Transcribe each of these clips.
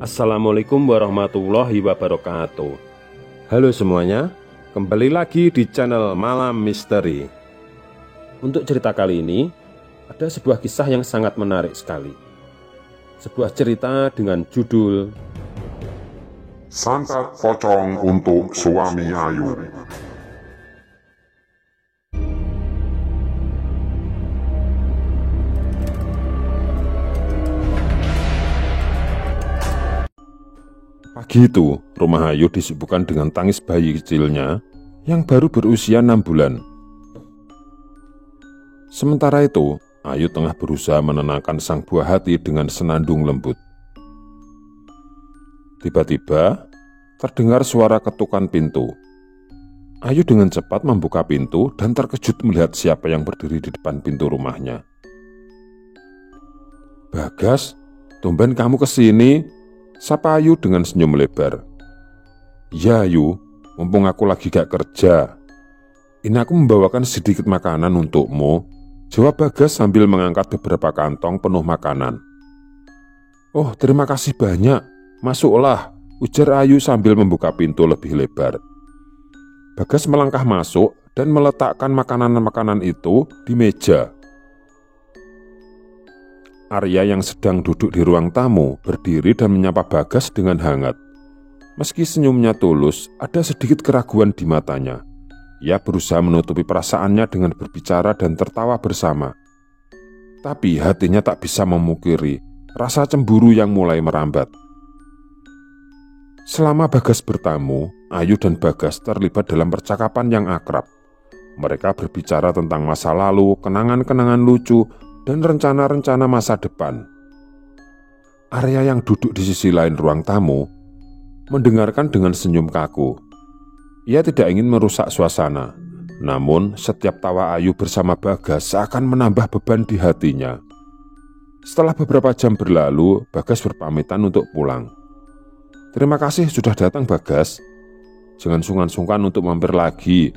Assalamualaikum warahmatullahi wabarakatuh. Halo semuanya, kembali lagi di channel Malam Misteri. Untuk cerita kali ini, ada sebuah kisah yang sangat menarik sekali. Sebuah cerita dengan judul Santet pocong untuk suami Ayu. Pagi itu, rumah Ayu disibukkan dengan tangis bayi kecilnya yang baru berusia 6 bulan. Sementara itu, Ayu tengah berusaha menenangkan sang buah hati dengan senandung lembut. Tiba-tiba, terdengar suara ketukan pintu. Ayu dengan cepat membuka pintu dan terkejut melihat siapa yang berdiri di depan pintu rumahnya. "Bagas, tumben kamu kesini?" sapa Ayu dengan senyum lebar. "Ya Ayu, mumpung aku lagi gak kerja. Ini aku membawakan sedikit makanan untukmu," jawab Bagas sambil mengangkat beberapa kantong penuh makanan. "Oh, terima kasih banyak, masuklah," ujar Ayu sambil membuka pintu lebih lebar. Bagas melangkah masuk dan meletakkan makanan-makanan itu di meja. Arya yang sedang duduk di ruang tamu berdiri dan menyapa Bagas dengan hangat. Meski senyumnya tulus, ada sedikit keraguan di matanya. Ia berusaha menutupi perasaannya dengan berbicara dan tertawa bersama. Tapi hatinya tak bisa memungkiri rasa cemburu yang mulai merambat. Selama Bagas bertamu, Ayu dan Bagas terlibat dalam percakapan yang akrab. Mereka berbicara tentang masa lalu, kenangan-kenangan lucu, dan rencana-rencana masa depan. Arya yang duduk di sisi lain ruang tamu mendengarkan dengan senyum kaku. Ia tidak ingin merusak suasana, namun setiap tawa Ayu bersama Bagas seakan menambah beban di hatinya. Setelah beberapa jam berlalu, Bagas berpamitan untuk pulang. "Terima kasih sudah datang Bagas. Jangan sungkan-sungkan untuk mampir lagi,"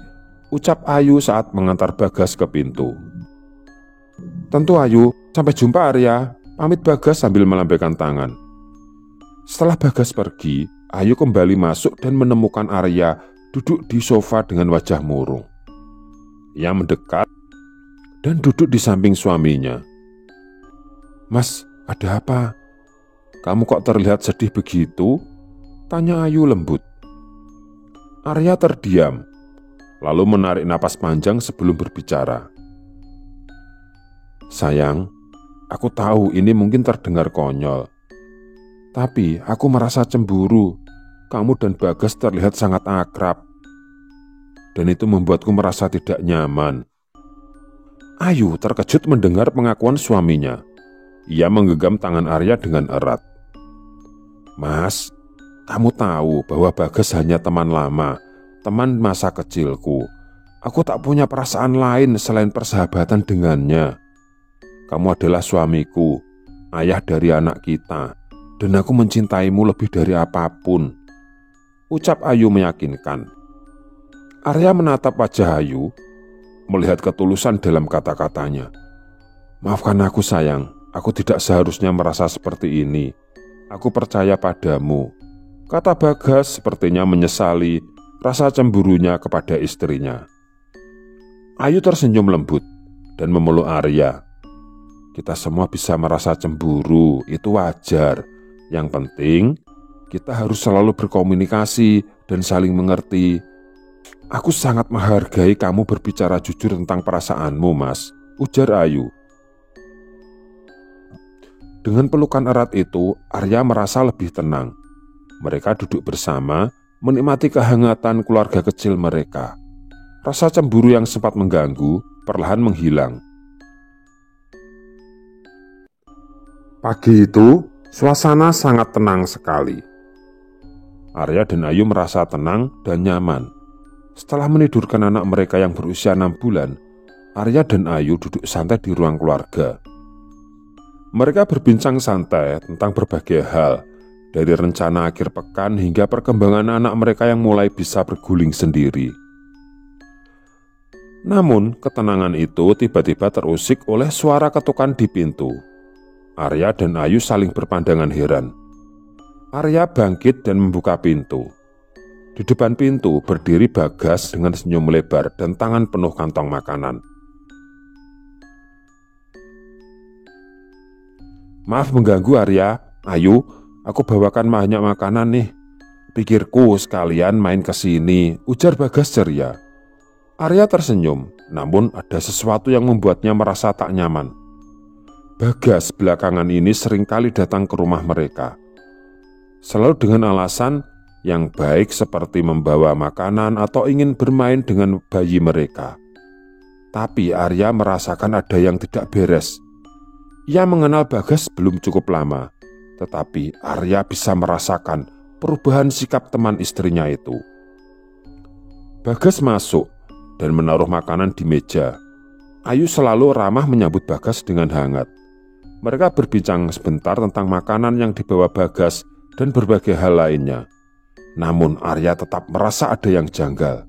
ucap Ayu saat mengantar Bagas ke pintu. "Tentu Ayu, sampai jumpa Arya," pamit Bagas sambil melambaikan tangan. Setelah Bagas pergi, Ayu kembali masuk dan menemukan Arya duduk di sofa dengan wajah murung. Ia mendekat dan duduk di samping suaminya. "Mas, ada apa? Kamu kok terlihat sedih begitu?" tanya Ayu lembut. Arya terdiam, lalu menarik napas panjang sebelum berbicara. "Sayang, aku tahu ini mungkin terdengar konyol, tapi aku merasa cemburu. Kamu dan Bagas terlihat sangat akrab, dan itu membuatku merasa tidak nyaman." Ayu terkejut mendengar pengakuan suaminya. Ia menggenggam tangan Arya dengan erat. "Mas, kamu tahu bahwa Bagas hanya teman lama, teman masa kecilku. Aku tak punya perasaan lain selain persahabatan dengannya. Kamu adalah suamiku, ayah dari anak kita, dan aku mencintaimu lebih dari apapun," ucap Ayu meyakinkan. Arya menatap wajah Ayu, melihat ketulusan dalam kata-katanya. "Maafkan aku sayang, aku tidak seharusnya merasa seperti ini. Aku percaya padamu," kata Bagas sepertinya menyesali rasa cemburunya kepada istrinya. Ayu tersenyum lembut dan memeluk Arya. "Kita semua bisa merasa cemburu, itu wajar. Yang penting, kita harus selalu berkomunikasi dan saling mengerti. Aku sangat menghargai kamu berbicara jujur tentang perasaanmu, Mas," ujar Ayu. Dengan pelukan erat itu, Arya merasa lebih tenang. Mereka duduk bersama, menikmati kehangatan keluarga kecil mereka. Rasa cemburu yang sempat mengganggu perlahan menghilang. Pagi itu, suasana sangat tenang sekali. Arya dan Ayu merasa tenang dan nyaman. Setelah menidurkan anak mereka yang berusia 6 bulan, Arya dan Ayu duduk santai di ruang keluarga. Mereka berbincang santai tentang berbagai hal, dari rencana akhir pekan hingga perkembangan anak mereka yang mulai bisa berguling sendiri. Namun, ketenangan itu tiba-tiba terusik oleh suara ketukan di pintu. Arya dan Ayu saling berpandangan heran. Arya bangkit dan membuka pintu. Di depan pintu berdiri Bagas dengan senyum lebar dan tangan penuh kantong makanan. "Maaf mengganggu Arya. Ayo, aku bawakan banyak makanan nih. Pikirku sekalian main ke sini," ujar Bagas ceria. Arya tersenyum, namun ada sesuatu yang membuatnya merasa tak nyaman. Bagas belakangan ini seringkali datang ke rumah mereka, selalu dengan alasan yang baik seperti membawa makanan atau ingin bermain dengan bayi mereka. Tapi Arya merasakan ada yang tidak beres. Ia mengenal Bagas belum cukup lama, tetapi Arya bisa merasakan perubahan sikap teman istrinya itu. Bagas masuk dan menaruh makanan di meja. Ayu selalu ramah menyambut Bagas dengan hangat. Mereka berbincang sebentar tentang makanan yang dibawa Bagas dan berbagai hal lainnya. Namun Arya tetap merasa ada yang janggal.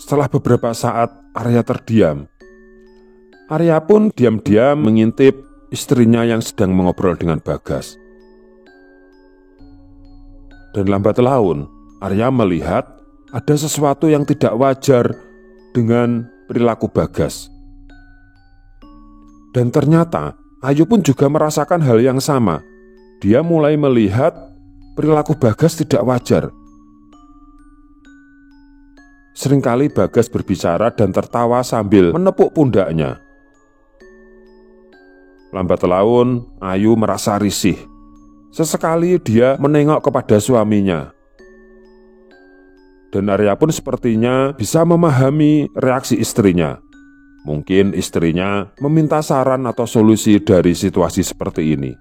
Setelah beberapa saat Arya terdiam. Arya pun diam-diam mengintip istrinya yang sedang mengobrol dengan Bagas. Dan lambat laun Arya melihat ada sesuatu yang tidak wajar dengan perilaku Bagas. Dan ternyata Ayu pun juga merasakan hal yang sama. Dia mulai melihat perilaku Bagas tidak wajar. Seringkali Bagas berbicara dan tertawa sambil menepuk pundaknya. Lambat laun Ayu merasa risih. Sesekali dia menengok kepada suaminya. Dan Arya pun sepertinya bisa memahami reaksi istrinya. Mungkin istrinya meminta saran atau solusi dari situasi seperti ini.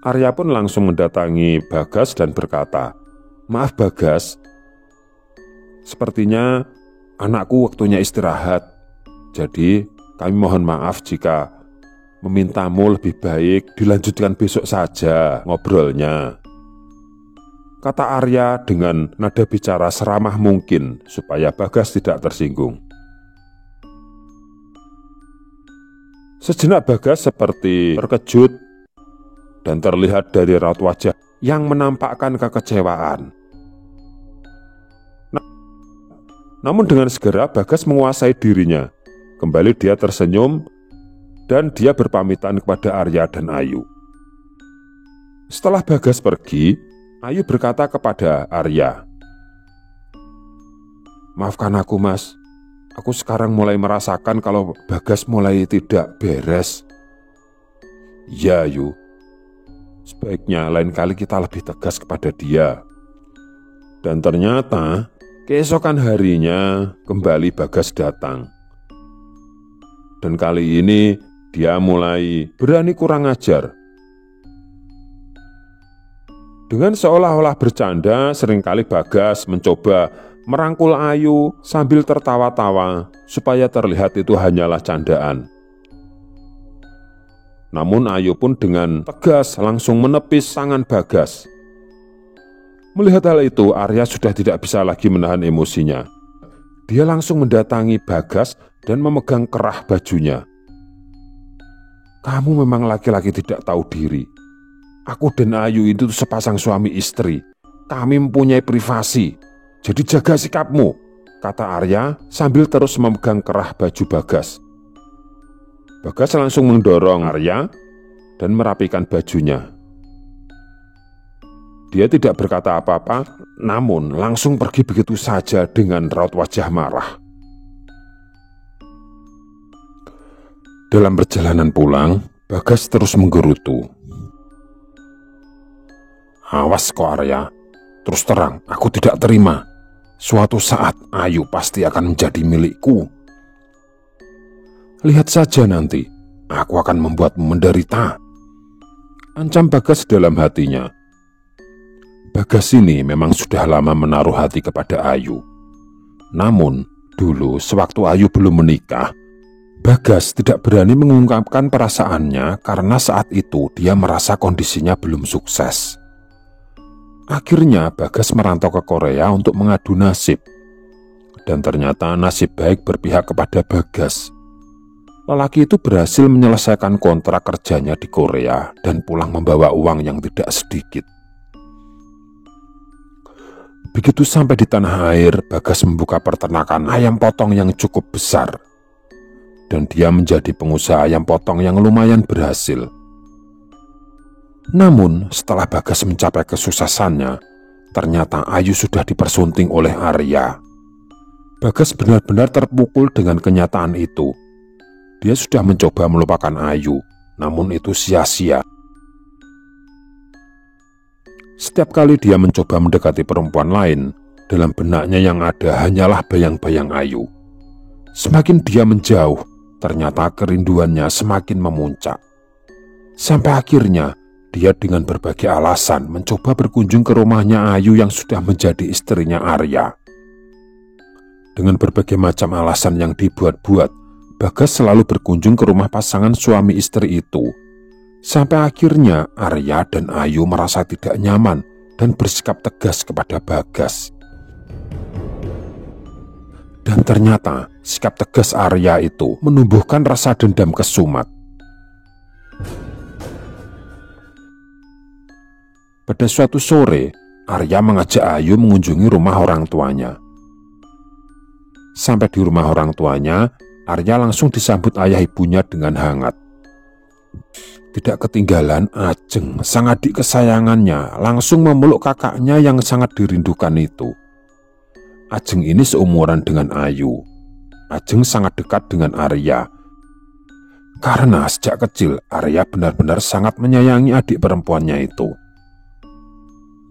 Arya pun langsung mendatangi Bagas dan berkata, "Maaf Bagas, sepertinya anakku waktunya istirahat. Jadi kami mohon maaf jika memintamu lebih baik dilanjutkan besok saja ngobrolnya," kata Arya dengan nada bicara seramah mungkin supaya Bagas tidak tersinggung. Sejenak Bagas seperti terkejut dan terlihat dari raut wajah yang menampakkan kekecewaan. Namun dengan segera Bagas menguasai dirinya. Kembali dia tersenyum dan dia berpamitan kepada Arya dan Ayu. Setelah Bagas pergi, Ayu berkata kepada Arya, "Maafkan aku Mas, aku sekarang mulai merasakan kalau Bagas mulai tidak beres." "Ya Ayu, sebaiknya lain kali kita lebih tegas kepada dia." Dan ternyata keesokan harinya kembali Bagas datang. Dan kali ini dia mulai berani kurang ajar. Dengan seolah-olah bercanda, seringkali Bagas mencoba merangkul Ayu sambil tertawa-tawa supaya terlihat itu hanyalah candaan. Namun Ayu pun dengan tegas langsung menepis tangan Bagas. Melihat hal itu, Arya sudah tidak bisa lagi menahan emosinya. Dia langsung mendatangi Bagas dan memegang kerah bajunya. "Kamu memang laki-laki tidak tahu diri. Aku dan Ayu itu sepasang suami istri. Kami mempunyai privasi. Jadi jaga sikapmu," kata Arya sambil terus memegang kerah baju Bagas. Bagas langsung mendorong Arya dan merapikan bajunya. Dia tidak berkata apa-apa, namun langsung pergi begitu saja dengan raut wajah marah. Dalam perjalanan pulang, Bagas terus menggerutu. "Awas kok Arya, terus terang aku tidak terima. Suatu saat Ayu pasti akan menjadi milikku. Lihat saja nanti, aku akan membuatmu menderita," ancam Bagas dalam hatinya. Bagas ini memang sudah lama menaruh hati kepada Ayu. Namun dulu sewaktu Ayu belum menikah, Bagas tidak berani mengungkapkan perasaannya karena saat itu dia merasa kondisinya belum sukses. Akhirnya Bagas merantau ke Korea untuk mengadu nasib. Dan ternyata nasib baik berpihak kepada Bagas. lelaki itu berhasil menyelesaikan kontrak kerjanya di Korea dan pulang membawa uang yang tidak sedikit. Begitu sampai di tanah air, Bagas membuka peternakan ayam potong yang cukup besar. Dan dia menjadi pengusaha ayam potong yang lumayan berhasil. Namun, setelah Bagas mencapai kesuksesannya, ternyata Ayu sudah dipersunting oleh Arya. Bagas benar-benar terpukul dengan kenyataan itu. Dia sudah mencoba melupakan Ayu, namun itu sia-sia. Setiap kali dia mencoba mendekati perempuan lain, dalam benaknya yang ada hanyalah bayang-bayang Ayu. Semakin dia menjauh, ternyata kerinduannya semakin memuncak. Sampai akhirnya, dia dengan berbagai alasan mencoba berkunjung ke rumahnya Ayu yang sudah menjadi istrinya Arya. Dengan berbagai macam alasan yang dibuat-buat, Bagas selalu berkunjung ke rumah pasangan suami istri itu. Sampai akhirnya Arya dan Ayu merasa tidak nyaman dan bersikap tegas kepada Bagas. Dan ternyata sikap tegas Arya itu menumbuhkan rasa dendam ke Sumat. Pada suatu sore, Arya mengajak Ayu mengunjungi rumah orang tuanya. Sampai di rumah orang tuanya, Arya langsung disambut ayah ibunya dengan hangat. Tidak ketinggalan, Ajeng, sang adik kesayangannya, langsung memeluk kakaknya yang sangat dirindukan itu. Ajeng ini seumuran dengan Ayu. Ajeng sangat dekat dengan Arya. Karena sejak kecil, Arya benar-benar sangat menyayangi adik perempuannya itu.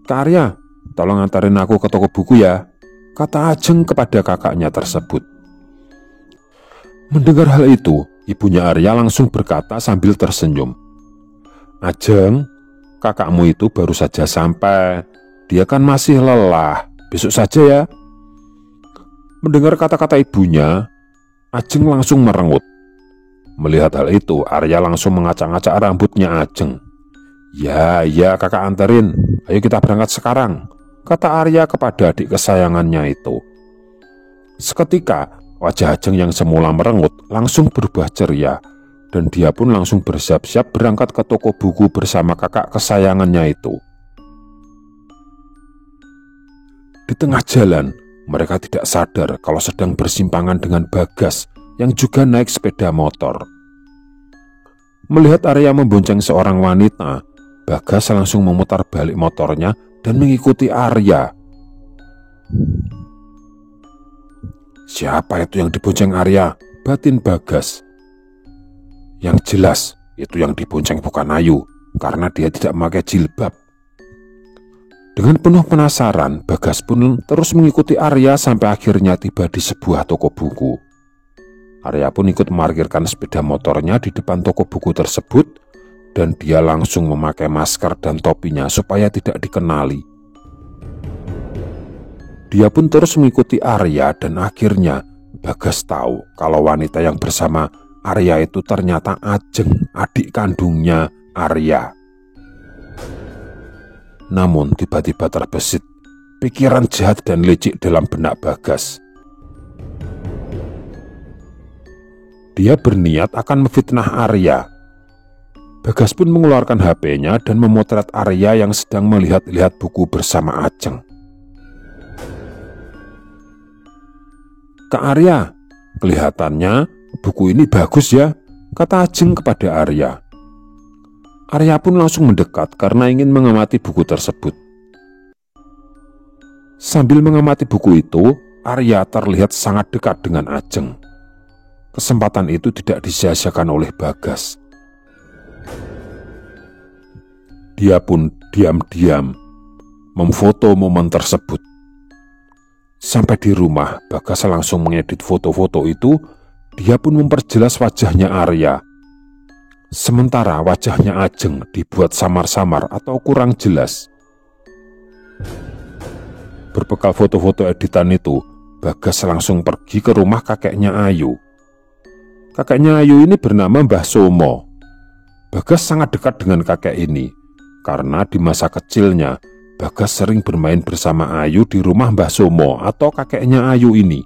"Kak Arya, tolong antarin aku ke toko buku ya," kata Ajeng kepada kakaknya tersebut. Mendengar hal itu, ibunya Arya langsung berkata sambil tersenyum, "Ajeng, kakakmu itu baru saja sampai. Dia kan masih lelah. Besok saja ya." Mendengar kata-kata ibunya, Ajeng langsung merengut. Melihat hal itu, Arya langsung mengacak-ngacak rambutnya Ajeng. Ya, kakak anterin. Ayo kita berangkat sekarang," kata Arya kepada adik kesayangannya itu. Seketika, wajah Ajeng yang semula merengut langsung berubah ceria, dan dia pun langsung bersiap-siap berangkat ke toko buku bersama kakak kesayangannya itu. Di tengah jalan, mereka tidak sadar kalau sedang bersimpangan dengan Bagas yang juga naik sepeda motor. Melihat Arya membonceng seorang wanita, Bagas langsung memutar balik motornya dan mengikuti Arya. "Siapa itu yang dibonceng Arya?" batin Bagas. Yang jelas, itu yang dibonceng bukan Ayu, karena dia tidak memakai jilbab. Dengan penuh penasaran, Bagas pun terus mengikuti Arya sampai akhirnya tiba di sebuah toko buku. Arya pun ikut memarkirkan sepeda motornya di depan toko buku tersebut, dan dia langsung memakai masker dan topinya supaya tidak dikenali. Dia pun terus mengikuti Arya dan akhirnya Bagas tahu kalau wanita yang bersama Arya itu ternyata Ajeng, adik kandungnya Arya. Namun tiba-tiba terbesit pikiran jahat dan licik dalam benak Bagas. Dia berniat akan memfitnah Arya. Bagas pun mengeluarkan HP-nya dan memotret Arya yang sedang melihat-lihat buku bersama Ajeng. "Kak Arya, kelihatannya buku ini bagus ya," kata Ajeng kepada Arya. Arya pun langsung mendekat karena ingin mengamati buku tersebut. Sambil mengamati buku itu, Arya terlihat sangat dekat dengan Ajeng. Kesempatan itu tidak disia-siakan oleh Bagas. Dia pun diam-diam memfoto momen tersebut. Sampai di rumah, Bagas langsung mengedit foto-foto itu. Dia pun memperjelas wajahnya Arya. Sementara wajahnya Ajeng dibuat samar-samar atau kurang jelas. Berbekal foto-foto editan itu, Bagas langsung pergi ke rumah kakeknya Ayu. Kakeknya Ayu ini bernama Mbah Somo. Bagas sangat dekat dengan kakek ini, karena di masa kecilnya Bagas sering bermain bersama Ayu di rumah Mbah Somo atau kakeknya Ayu ini.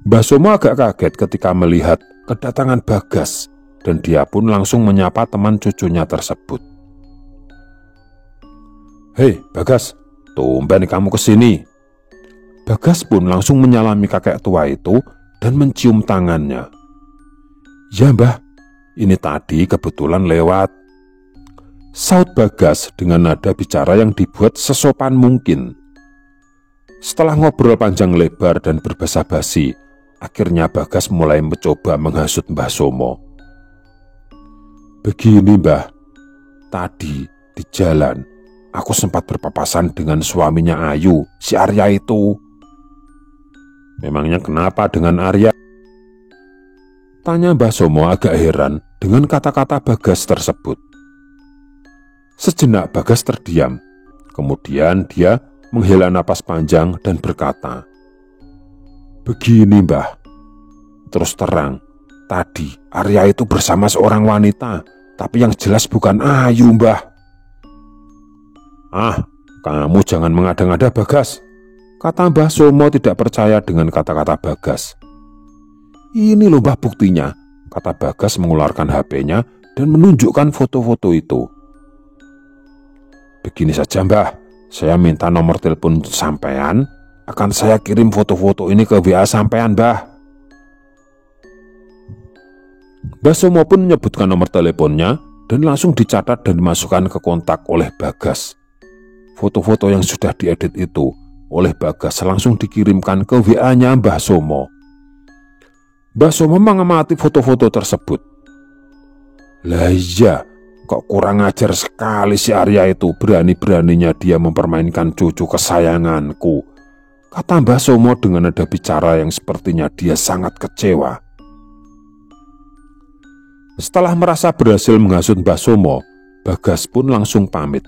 Mbah Somo agak kaget ketika melihat kedatangan Bagas dan dia pun langsung menyapa teman cucunya tersebut. "Hei Bagas, tumben kamu kesini." Bagas pun langsung menyalami kakek tua itu dan mencium tangannya. "Ya Mbah, ini tadi kebetulan lewat," saut Bagas dengan nada bicara yang dibuat sesopan mungkin. Setelah ngobrol panjang lebar dan berbasa-basi, akhirnya Bagas mulai mencoba menghasut Mbah Somo. "Begini Mbah, tadi di jalan aku sempat berpapasan dengan suaminya Ayu, si Arya itu." "Memangnya kenapa dengan Arya?" tanya Mbah Somo agak heran dengan kata-kata Bagas tersebut. Sejenak Bagas terdiam, kemudian dia menghela napas panjang dan berkata, "Begini Mbah, terus terang, tadi Arya itu bersama seorang wanita, tapi yang jelas bukan Ayu Mbah." "Ah, kamu jangan mengada-ngada Bagas," kata Mbah Somo tidak percaya dengan kata-kata Bagas. "Ini loh Mbah buktinya," kata Bagas mengeluarkan HP-nya dan menunjukkan foto-foto itu. "Begini saja Mbah, saya minta nomor telepon sampean, akan saya kirim foto-foto ini ke WA sampean Mbah." Mbah Somo pun menyebutkan nomor teleponnya dan langsung dicatat dan dimasukkan ke kontak oleh Bagas. Foto-foto yang sudah diedit itu oleh Bagas langsung dikirimkan ke WA-nya Mbah Somo. Mbah Somo mengamati foto-foto tersebut. "Lah iya, kok kurang ajar sekali si Arya itu, berani-beraninya dia mempermainkan cucu kesayanganku," kata Mbah Somo dengan nada bicara yang sepertinya dia sangat kecewa. Setelah merasa berhasil menghasut Mbah Somo, Bagas pun langsung pamit.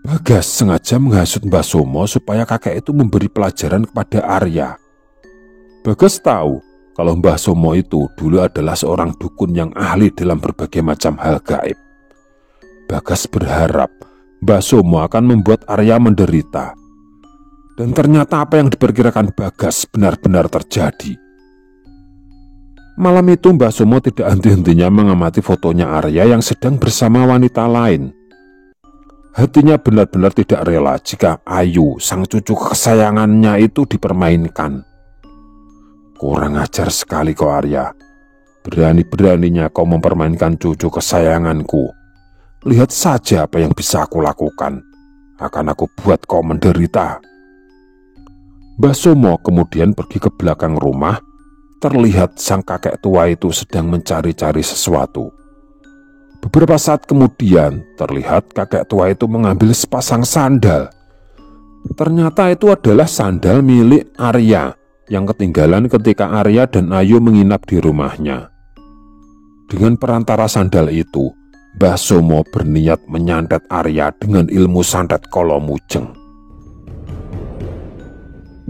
Bagas sengaja menghasut Mbah Somo supaya kakek itu memberi pelajaran kepada Arya. Bagas tahu kalau Mbah Somo itu dulu adalah seorang dukun yang ahli dalam berbagai macam hal gaib. Bagas berharap Mbah Somo akan membuat Arya menderita. Dan ternyata apa yang diperkirakan Bagas benar-benar terjadi. Malam itu Mbah Somo tidak henti-hentinya mengamati fotonya Arya yang sedang bersama wanita lain. Hatinya benar-benar tidak rela jika Ayu, sang cucu kesayangannya itu dipermainkan. "Kurang ajar sekali kau Arya, berani-beraninya kau mempermainkan cucu kesayanganku. Lihat saja apa yang bisa aku lakukan, akan aku buat kau menderita." Mbah Somo kemudian pergi ke belakang rumah. Terlihat sang kakek tua itu sedang mencari-cari sesuatu. Beberapa saat kemudian terlihat kakek tua itu mengambil sepasang sandal. Ternyata itu adalah sandal milik Arya yang ketinggalan ketika Arya dan Ayu menginap di rumahnya. Dengan perantara sandal itu, Mbah Somo berniat menyantet Arya dengan ilmu santet kolomujeng.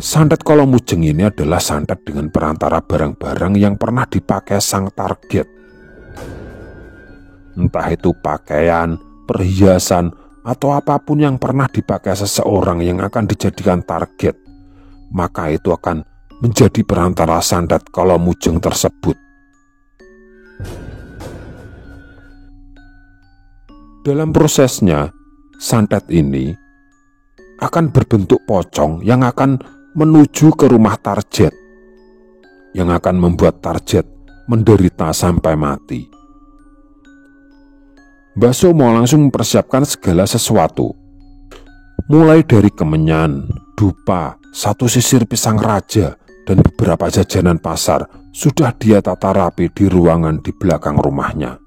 Santet kolomujeng ini adalah santet dengan perantara barang-barang yang pernah dipakai sang target. Entah itu pakaian, perhiasan, atau apapun yang pernah dipakai seseorang yang akan dijadikan target, maka itu akan menjadi perantara santet kolomujeng tersebut. Dalam prosesnya, santet ini akan berbentuk pocong yang akan menuju ke rumah target, yang akan membuat target menderita sampai mati. Mbah Somo langsung mempersiapkan segala sesuatu, mulai dari kemenyan, dupa, satu sisir pisang raja, dan beberapa jajanan pasar sudah dia tata rapi di ruangan di belakang rumahnya.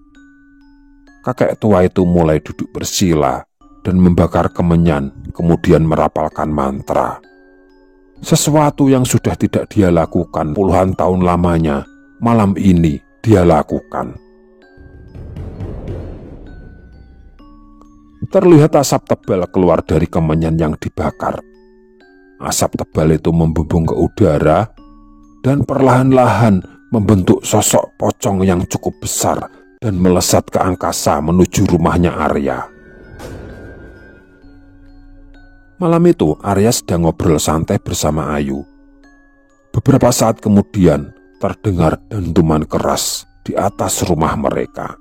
Kakek tua itu mulai duduk bersila dan membakar kemenyan, kemudian merapalkan mantra. Sesuatu yang sudah tidak dia lakukan puluhan tahun lamanya, malam ini dia lakukan. Terlihat asap tebal keluar dari kemenyan yang dibakar. Asap tebal itu membumbung ke udara dan perlahan-lahan membentuk sosok pocong yang cukup besar dan melesat ke angkasa menuju rumahnya Arya. Malam itu Arya sedang ngobrol santai bersama Ayu. Beberapa saat kemudian terdengar dentuman keras di atas rumah mereka.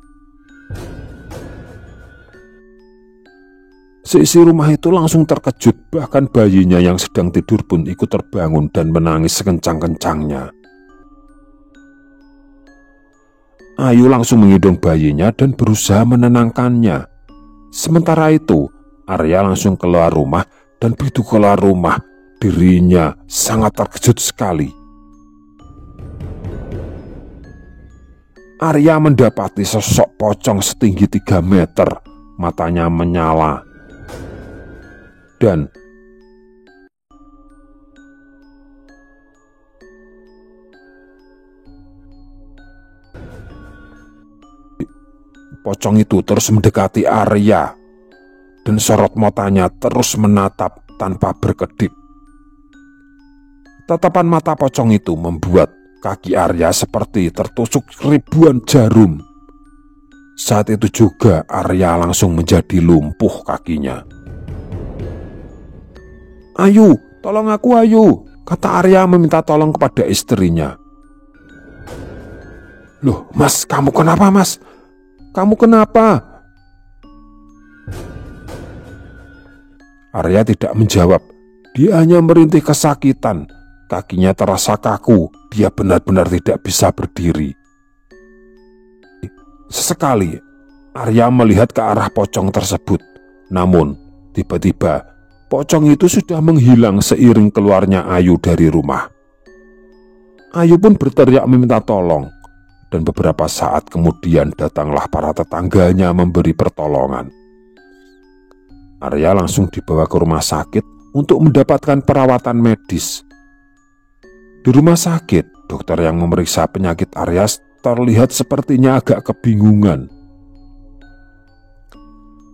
Seisi rumah itu langsung terkejut, bahkan bayinya yang sedang tidur pun ikut terbangun dan menangis sekencang-kencangnya. Ayu langsung menggendong bayinya dan berusaha menenangkannya. Sementara itu, Arya langsung keluar rumah dan begitu keluar rumah, dirinya sangat terkejut sekali. Arya mendapati sosok pocong setinggi 3 meter, matanya menyala. Dan pocong itu terus mendekati Arya dan sorot matanya terus menatap tanpa berkedip. Tatapan mata pocong itu membuat kaki Arya seperti tertusuk ribuan jarum. Saat itu juga Arya langsung menjadi lumpuh kakinya. "Ayu, tolong aku Ayu," kata Arya meminta tolong kepada istrinya. "Loh mas, kamu kenapa mas? Kamu kenapa?" Arya tidak menjawab. Dia hanya merintih kesakitan. Kakinya terasa kaku. Dia benar-benar tidak bisa berdiri. Sesekali Arya melihat ke arah pocong tersebut. Namun tiba-tiba pocong itu sudah menghilang seiring keluarnya Ayu dari rumah. Ayu pun berteriak meminta tolong. Dan beberapa saat kemudian datanglah para tetangganya memberi pertolongan. Arya langsung dibawa ke rumah sakit untuk mendapatkan perawatan medis. Di rumah sakit, dokter yang memeriksa penyakit Arya terlihat sepertinya agak kebingungan.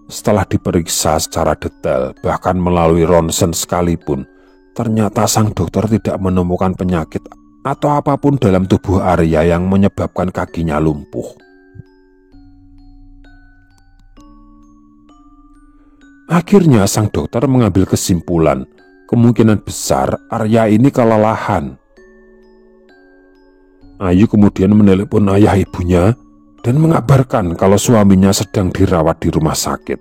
Setelah diperiksa secara detail, bahkan melalui ronsen sekalipun, ternyata sang dokter tidak menemukan penyakit atau apapun dalam tubuh Arya yang menyebabkan kakinya lumpuh. Akhirnya sang dokter mengambil kesimpulan, kemungkinan besar Arya ini kelelahan. Ayu kemudian menelepon ayah ibunya dan mengabarkan kalau suaminya sedang dirawat di rumah sakit.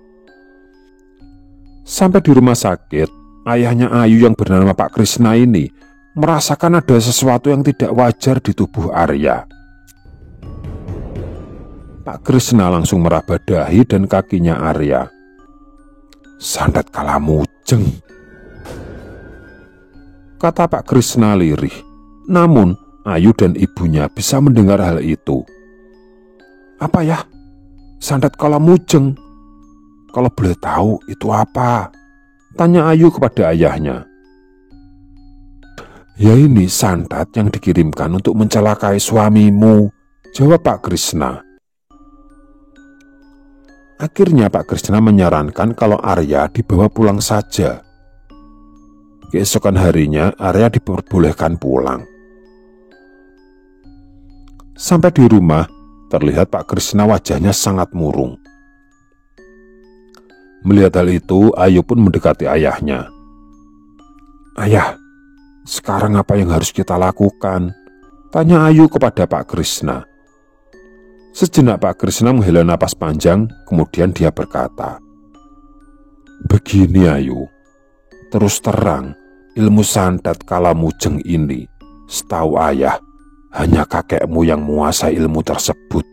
Sampai di rumah sakit, ayahnya Ayu yang bernama Pak Krisna ini merasakan ada sesuatu yang tidak wajar di tubuh Arya. Pak Krisna langsung meraba dahi dan kakinya Arya. "Santet kalamujeng," kata Pak Krisna lirih. Namun Ayu dan ibunya bisa mendengar hal itu. "Apa ya? Santet kalamujeng? Kalau boleh tahu itu apa?" tanya Ayu kepada ayahnya. "Ya ini santet yang dikirimkan untuk mencelakai suamimu," jawab Pak Krisna. Akhirnya Pak Krisna menyarankan kalau Arya dibawa pulang saja. Keesokan harinya Arya diperbolehkan pulang. Sampai di rumah, terlihat Pak Krisna wajahnya sangat murung. Melihat hal itu, Ayu pun mendekati ayahnya. "Ayah, sekarang apa yang harus kita lakukan?" tanya Ayu kepada Pak Krisna. Sejenak Pak Krisna menghela napas panjang, kemudian dia berkata, "Begini Ayu, terus terang, ilmu santet kalamujeng ini, setahu ayah, hanya kakekmu yang menguasai ilmu tersebut."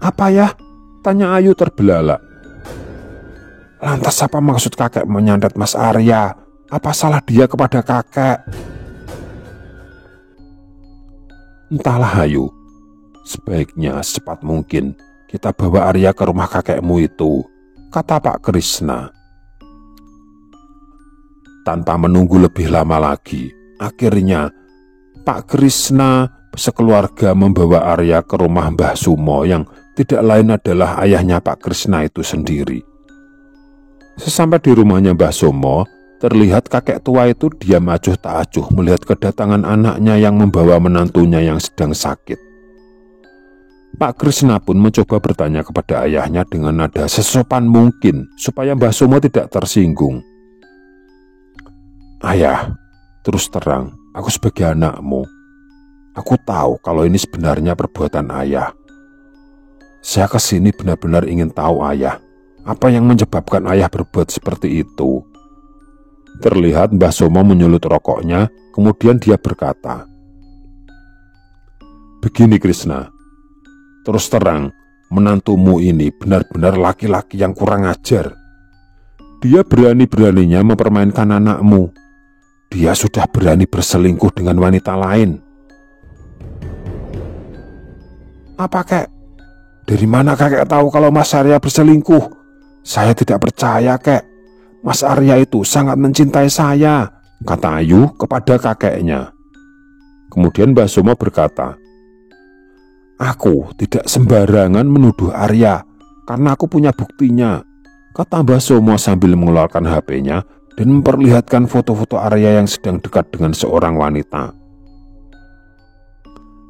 "Apa ya?" tanya Ayu terbelalak. "Lantas apa maksud kakek menyantet Mas Arya? Apa salah dia kepada kakek?" "Entahlah Ayu, sebaiknya secepat mungkin kita bawa Arya ke rumah kakekmu itu," kata Pak Krisna. Tanpa menunggu lebih lama lagi, akhirnya Pak Krisna sekeluarga membawa Arya ke rumah Mbah Sumo yang tidak lain adalah ayahnya Pak Krisna itu sendiri. Sesampai di rumahnya Mbah Sumo, terlihat kakek tua itu diam acuh tak acuh melihat kedatangan anaknya yang membawa menantunya yang sedang sakit. Pak Krisna pun mencoba bertanya kepada ayahnya dengan nada sesopan mungkin supaya Mbah Sumo tidak tersinggung. "Ayah, terus terang, aku sebagai anakmu, aku tahu kalau ini sebenarnya perbuatan ayah. Saya kesini benar-benar ingin tahu ayah, apa yang menyebabkan ayah berbuat seperti itu. Terlihat Mbah Somo menyulut rokoknya, kemudian dia berkata, "Begini Krishna, terus terang, menantumu ini benar-benar laki-laki yang kurang ajar. Dia berani-beraninya mempermainkan anakmu. Dia sudah berani berselingkuh dengan wanita lain." "Apa kek? Dari mana kakek tahu kalau Mas Arya berselingkuh? Saya tidak percaya kek. Mas Arya itu sangat mencintai saya," kata Ayu kepada kakeknya. Kemudian Mbah Somo berkata, "Aku tidak sembarangan menuduh Arya karena aku punya buktinya," kata Mbah Somo sambil mengeluarkan HP-nya dan memperlihatkan foto-foto Arya yang sedang dekat dengan seorang wanita.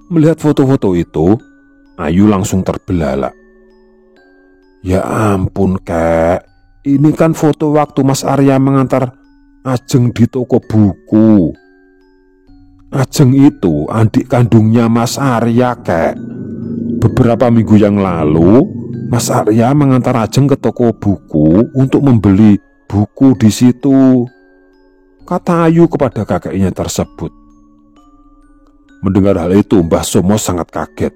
Melihat foto-foto itu, Ayu langsung terbelalak. "Ya ampun kek, ini kan foto waktu Mas Arya mengantar Ajeng di toko buku. Ajeng itu adik kandungnya Mas Arya kek. Beberapa minggu yang lalu, Mas Arya mengantar Ajeng ke toko buku untuk membeli buku di situ," kata Ayu kepada kakeknya tersebut. Mendengar hal itu, Mbah Somo sangat kaget.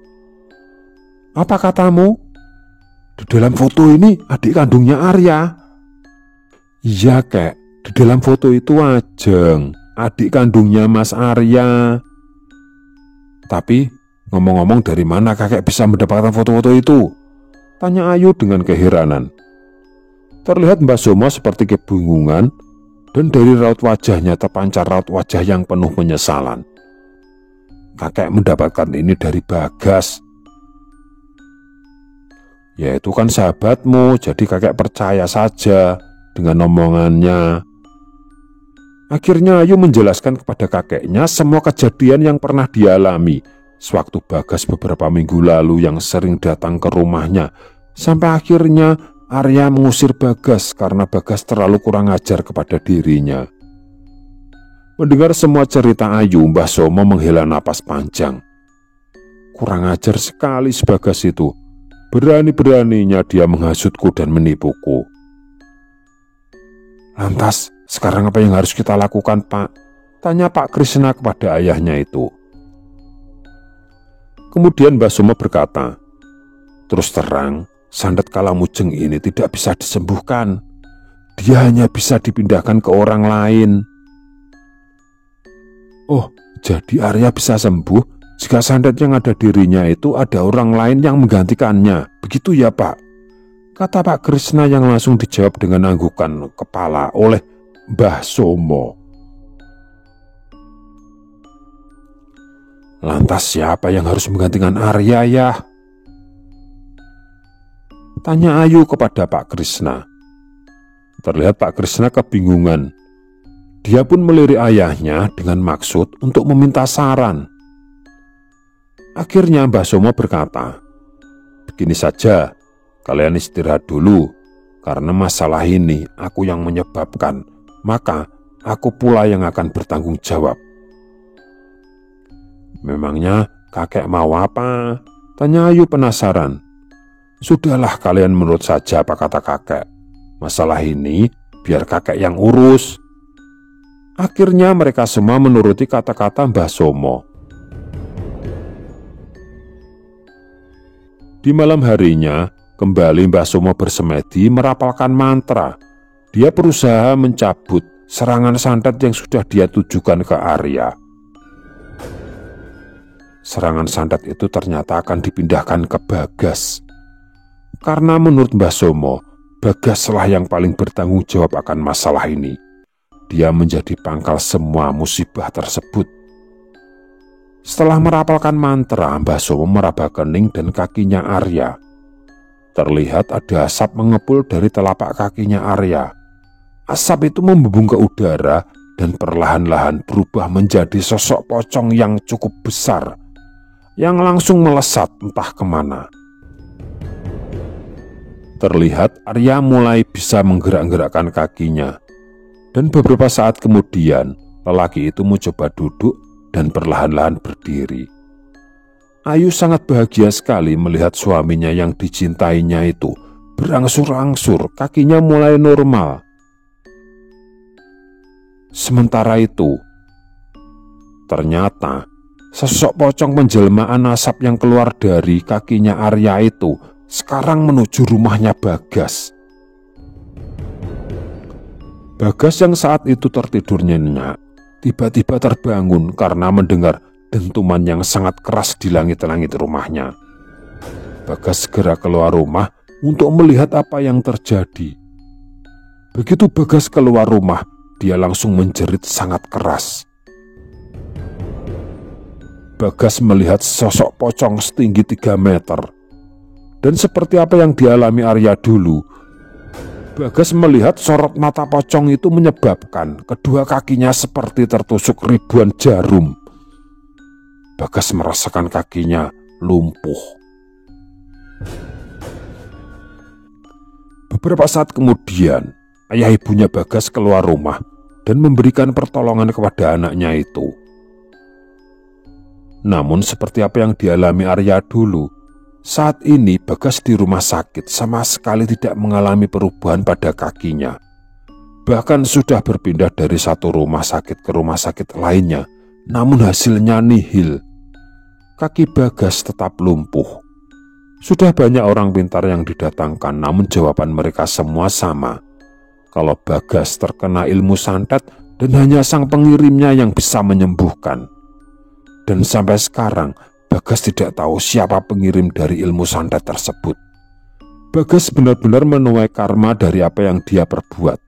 "Apa katamu? Di dalam foto ini adik kandungnya Arya?" "Iya kek, di dalam foto itu Ajeng, adik kandungnya Mas Arya." "Tapi ngomong-ngomong, dari mana kakek bisa mendapatkan foto-foto itu?" tanya Ayu dengan keheranan. Terlihat Mbah Somo seperti kebingungan dan dari raut wajahnya terpancar raut wajah yang penuh penyesalan. "Kakek mendapatkan ini dari Bagas." "Ya itu kan sahabatmu, jadi kakek percaya saja dengan omongannya." Akhirnya Ayu menjelaskan kepada kakeknya semua kejadian yang pernah dialami sewaktu Bagas beberapa minggu lalu yang sering datang ke rumahnya, sampai akhirnya Arya mengusir Bagas karena Bagas terlalu kurang ajar kepada dirinya. Mendengar semua cerita Ayu, Mbah Somo menghela napas panjang. Kurang ajar sekali si Bagas itu. Berani-beraninya dia menghasutku dan menipuku. "Lantas, sekarang apa yang harus kita lakukan, Pak?" tanya Pak Krishna kepada ayahnya itu. Kemudian Mbah Somo berkata, "Terus terang, sandet Kalamujeng ini tidak bisa disembuhkan. Dia hanya bisa dipindahkan ke orang lain." "Oh, jadi Arya bisa sembuh jika sandet yang ada dirinya itu ada orang lain yang menggantikannya, begitu ya Pak?" kata Pak Krishna yang langsung dijawab dengan anggukan kepala oleh Mbah Somo. "Lantas siapa yang harus menggantikan Arya ya?" tanya Ayu kepada Pak Krishna. Terlihat Pak Krishna kebingungan. Dia pun melirik ayahnya dengan maksud untuk meminta saran. Akhirnya Mbah Somo berkata, "Begini saja, kalian istirahat dulu. Karena masalah ini aku yang menyebabkan, maka aku pula yang akan bertanggung jawab." "Memangnya kakek mau apa?" tanya Ayu penasaran. "Sudahlah, kalian menurut saja apa kata kakek. Masalah ini biar kakek yang urus." Akhirnya mereka semua menuruti kata-kata Mbah Somo. Di malam harinya, kembali Mbah Somo bersemedi merapalkan mantra. Dia berusaha mencabut serangan santet yang sudah dia tujukan ke Arya. Serangan santet itu ternyata akan dipindahkan ke Bagas. Karena menurut Mbah Somo, Bagaslah yang paling bertanggung jawab akan masalah ini. Dia menjadi pangkal semua musibah tersebut. Setelah merapalkan mantra, Mbah Somo meraba kening dan kakinya Arya. Terlihat ada asap mengepul dari telapak kakinya Arya. Asap itu membumbung ke udara dan perlahan-lahan berubah menjadi sosok pocong yang cukup besar, yang langsung melesat entah kemana. Terlihat Arya mulai bisa menggerak-gerakkan kakinya. Dan beberapa saat kemudian, lelaki itu mencoba duduk dan perlahan-lahan berdiri. Ayu sangat bahagia sekali melihat suaminya yang dicintainya itu berangsur-angsur kakinya mulai normal. Sementara itu, ternyata sosok pocong penjelmaan asap yang keluar dari kakinya Arya itu sekarang menuju rumahnya Bagas. Bagas yang saat itu tertidur nyenyak tiba-tiba terbangun karena mendengar dentuman yang sangat keras di langit-langit rumahnya. Bagas segera keluar rumah untuk melihat apa yang terjadi. Begitu Bagas keluar rumah, dia langsung menjerit sangat keras. Bagas melihat sosok pocong setinggi 3 meter. Dan seperti apa yang dialami Arya dulu, Bagas melihat sorot mata pocong itu menyebabkan kedua kakinya seperti tertusuk ribuan jarum. Bagas merasakan kakinya lumpuh. Beberapa saat kemudian, ayah ibunya Bagas keluar rumah dan memberikan pertolongan kepada anaknya itu. Namun seperti apa yang dialami Arya dulu, saat ini Bagas di rumah sakit sama sekali tidak mengalami perubahan pada kakinya. Bahkan sudah berpindah dari satu rumah sakit ke rumah sakit lainnya, namun hasilnya nihil. Kaki Bagas tetap lumpuh. Sudah banyak orang pintar yang didatangkan, namun jawaban mereka semua sama. Kalau Bagas terkena ilmu santet dan hanya sang pengirimnya yang bisa menyembuhkan. Dan sampai sekarang Bagas tidak tahu siapa pengirim dari ilmu santet tersebut. Bagas benar-benar menuai karma dari apa yang dia perbuat.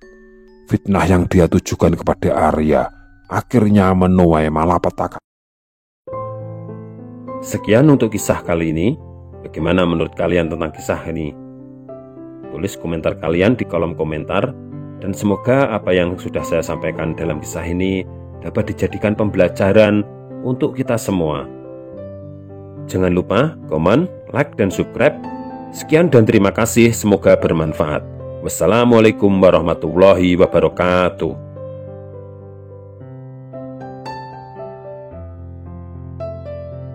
Fitnah yang dia tujukan kepada Arya akhirnya menuai malapetaka. Sekian untuk kisah kali ini. Bagaimana menurut kalian tentang kisah ini? Tulis komentar kalian di kolom komentar. Dan semoga apa yang sudah saya sampaikan dalam kisah ini dapat dijadikan pembelajaran untuk kita semua. Jangan lupa komen, like, dan subscribe. Sekian dan terima kasih, semoga bermanfaat. Wassalamualaikum warahmatullahi wabarakatuh.